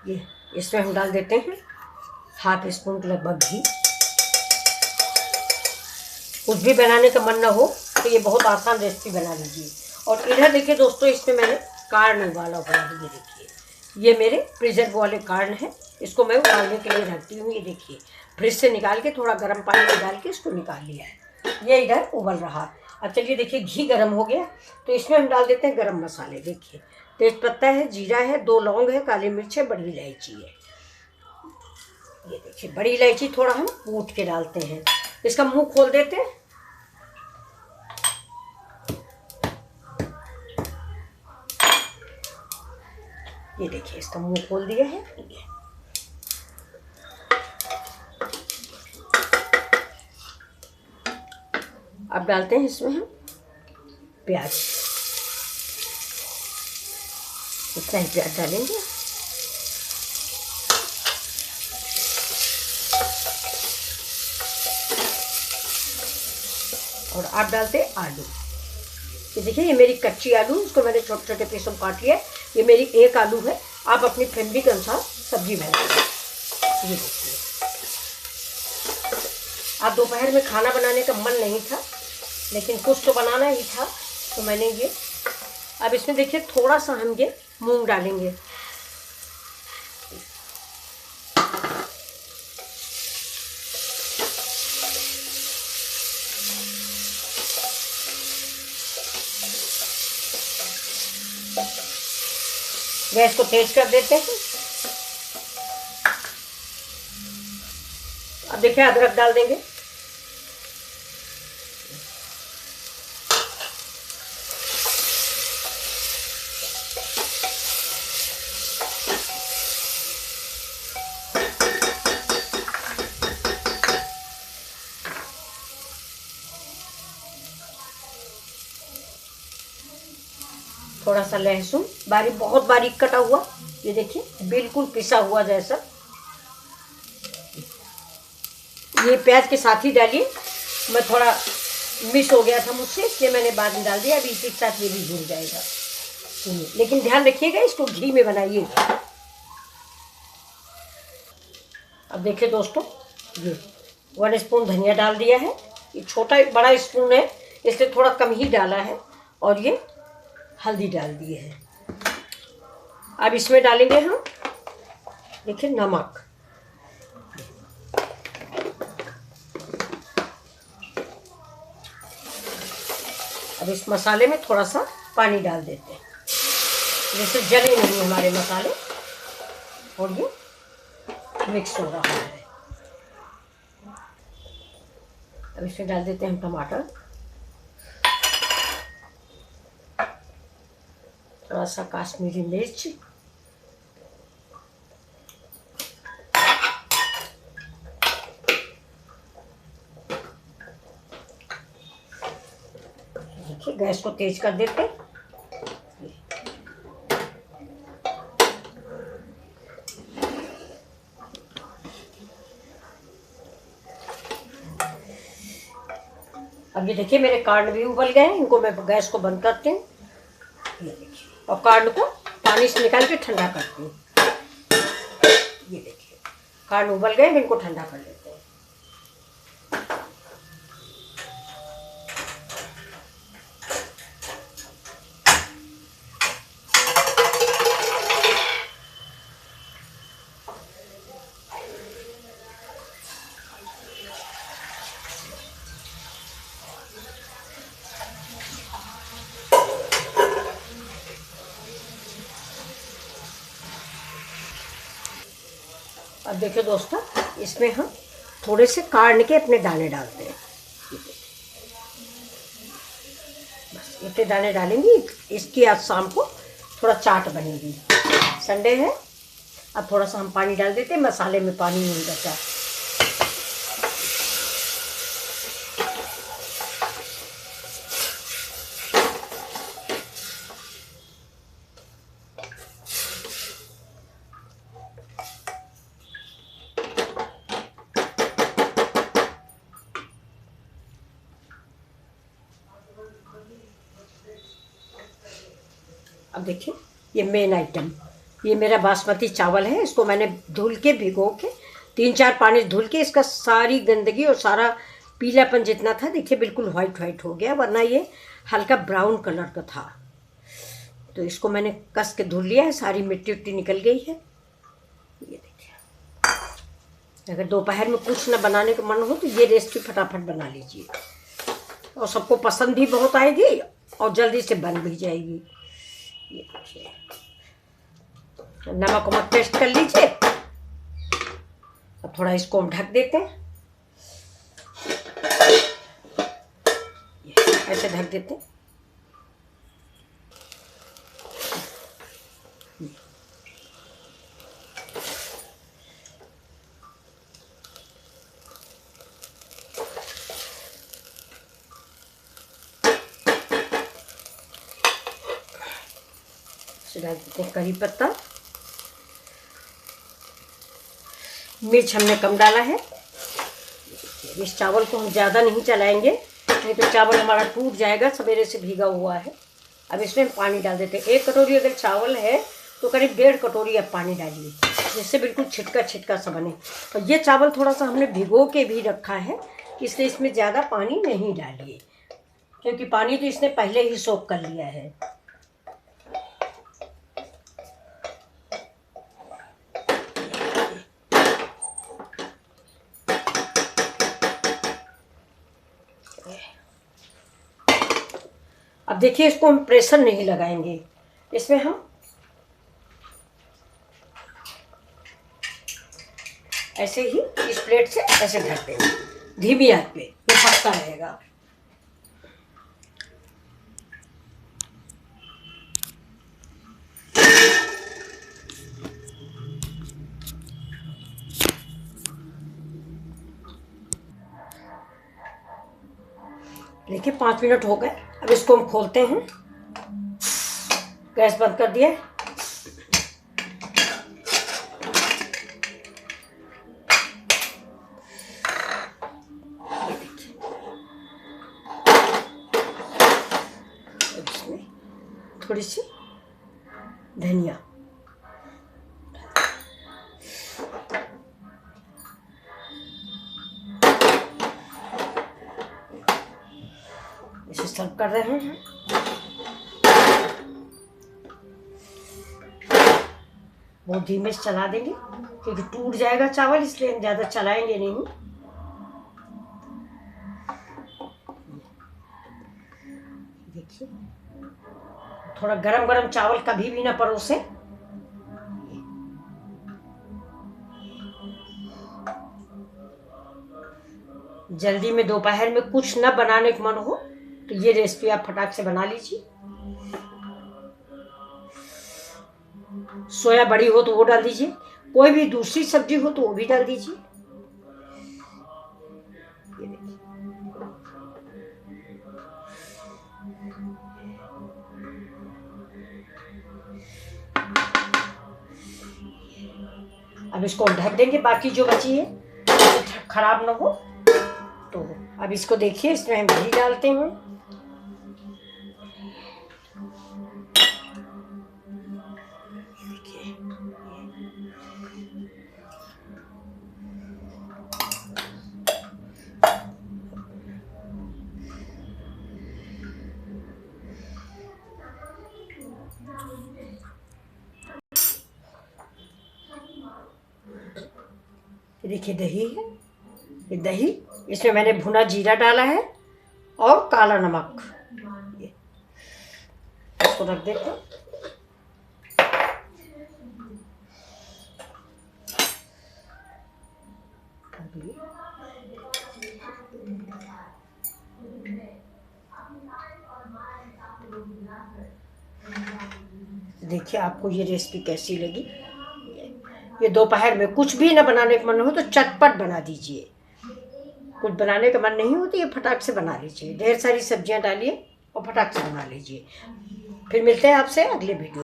ये इसमें हम डाल देते हैं हाफ स्पून के लगभग घी। कुछ भी बनाने का मन ना हो तो ये बहुत आसान रेसिपी बना लीजिए। और इधर देखिए दोस्तों, इसमें मैंने कार्न उबाला हुआ है। ये देखिए, ये मेरे प्रिजर्व वाले कार्न है। इसको मैं उबालने के लिए रखती हूँ। ये देखिए, फ्रिज से निकाल के थोड़ा गर्म पानी में डाल के इसको निकाल लिया है। ये इधर उबल रहा। अब चलिए देखिए, घी गर्म हो गया तो इसमें हम डाल देते हैं गरम मसाले। देखिए, तेज पत्ता है, जीरा है, 2 लौंग है, काली मिर्च है, बड़ी इलायची है। ये देखिए, बड़ी इलायची थोड़ा हम कूट के डालते हैं। इसका मुंह खोल देते हैं। ये देखिए, इसका मुंह खोल दिया है। अब डालते हैं इसमें हम प्याज। इतना ही प्याज डालेंगे। और आप डालते हैं आलू। ये देखिए, ये मेरी कच्ची आलू, इसको मैंने छोटे छोटे पीसों में काट लिया है। ये मेरी 1 आलू है। आप अपनी फैमिली के अनुसार सब्जी बनाइए। ये देखिए, आज दोपहर में खाना बनाने का मन नहीं था, लेकिन कुछ तो बनाना ही था, तो मैंने ये। अब इसमें देखिए थोड़ा सा हम ये मूंग डालेंगे। गैस को तेज कर देते हैं। अब देखिए, अदरक डाल देंगे। थोड़ा सा लहसुन बारीक, बहुत बारीक कटा हुआ। ये देखिए, बिल्कुल पिसा हुआ जैसा। ये प्याज के साथ ही डालिए। मैं थोड़ा मिस हो गया था मुझसे, इसलिए मैंने बाद में डाल दिया। अभी इसी के साथ ये भी भून जाएगा। लेकिन ध्यान रखिएगा, इसको घी में बनाइएगा। अब देखिए दोस्तों, ये 1 स्पून धनिया डाल दिया है। ये छोटा बड़ा स्पून है, इसलिए थोड़ा कम ही डाला है। और ये हल्दी डाल दी है। अब इसमें डालेंगे हम, देखिए, नमक। अब इस मसाले में थोड़ा सा पानी डाल देते हैं, जैसे जले नहीं हमारे मसाले। और ये मिक्स हो रहा है। अब इसमें डाल देते हैं हम टमाटर, थोड़ा सा काश्मीरी मिर्च, देखिए गैस को तेज कर देते हैं। अब ये देखिए, मेरे कार्न भी उबल गए हैं। इनको मैं गैस को बंद करती हूँ। ये देखिए, और कार्न को पानी से निकाल के ठंडा करती हूँ। ये देखिए, कार्न उबल गए, इनको ठंडा कर लेते हैं। अब देखिए दोस्तों, इसमें हम थोड़े से कार्न के अपने दाने डालते हैं। बस इतने दाने डालेंगे। इसकी आज शाम को थोड़ा चाट बनेगी। संडे है। अब थोड़ा सा हम पानी डाल देते हैं, मसाले में पानी नहीं बचा। अब देखिए, ये मेन आइटम, ये मेरा बासमती चावल है, इसको मैंने धुल के भिगो के 3-4 पानी धुल के इसका सारी गंदगी और सारा पीलापन जितना था देखिए बिल्कुल वाइट वाइट हो गया, वरना ये हल्का ब्राउन कलर का था। तो इसको मैंने कस के धुल लिया है, सारी मिट्टी उट्टी निकल गई है। ये देखिए, अगर दोपहर में कुछ न बनाने का मन हो तो ये रेसिपी फटाफट बना लीजिए और सबको पसंद भी बहुत आएगी और जल्दी से बन भी जाएगी। ये देखिए, नमक वमक टेस्ट कर लीजिए। अब थोड़ा इसको हम ढक देते हैं, ऐसे ढक देते हैं। डाल देते हैं करी पत्ता, मिर्च हमने कम डाला है। इस चावल को हम ज़्यादा नहीं चलाएंगे, नहीं तो चावल हमारा टूट जाएगा, सवेरे से भीगा हुआ है। अब इसमें हम पानी डाल देते हैं। 1 कटोरी अगर चावल है तो करीब 1.5 कटोरी अब पानी डालिए, जिससे बिल्कुल छिटका छिटका सा बने। और ये चावल थोड़ा सा हमने भिगो के भी रखा है, इसलिए इसमें ज़्यादा पानी नहीं डालिए, क्योंकि पानी तो इसने पहले ही सोख कर लिया है। अब देखिए, इसको हम प्रेशर नहीं लगाएंगे, इसमें हम ऐसे ही इस प्लेट से ऐसे ढक देंगे धीमी आंच पे, ये पकता रहेगा। देखिए 5 मिनट हो गए, अब इसको हम खोलते हैं। गैस बंद कर दिया। इसमें थोड़ी सी धनिया, इसे सर्व कर रहे हैं। बहुत धीमे से चला देंगे क्योंकि टूट जाएगा चावल, इसलिए हम ज़्यादा चलाएंगे नहीं। देखिए, थोड़ा गरम गरम चावल कभी भी ना परोसे। जल्दी में दोपहर में कुछ न बनाने का मन हो तो ये रेसिपी आप फटाक से बना लीजिए। सोया बड़ी हो तो वो डाल दीजिए, कोई भी दूसरी सब्जी हो तो वो भी डाल दीजिए। ये देखिए, अब इसको ढक देंगे, बाकी जो बची है खराब ना हो। तो अब इसको देखिए, इसमें हम घी डालते हैं। देखिए दही है, ये दही, इसमें मैंने भुना जीरा डाला है और काला नमक। ये इसको रख देते हैं। देखिए आपको ये रेसिपी कैसी लगी। ये दोपहर में कुछ भी ना बनाने का मन हो तो चटपट बना दीजिए। कुछ बनाने का मन नहीं हो तो ये फटाक से बना लीजिए। ढेर सारी सब्जियां डालिए और फटाक से बना लीजिए। फिर मिलते हैं आपसे अगले वीडियो।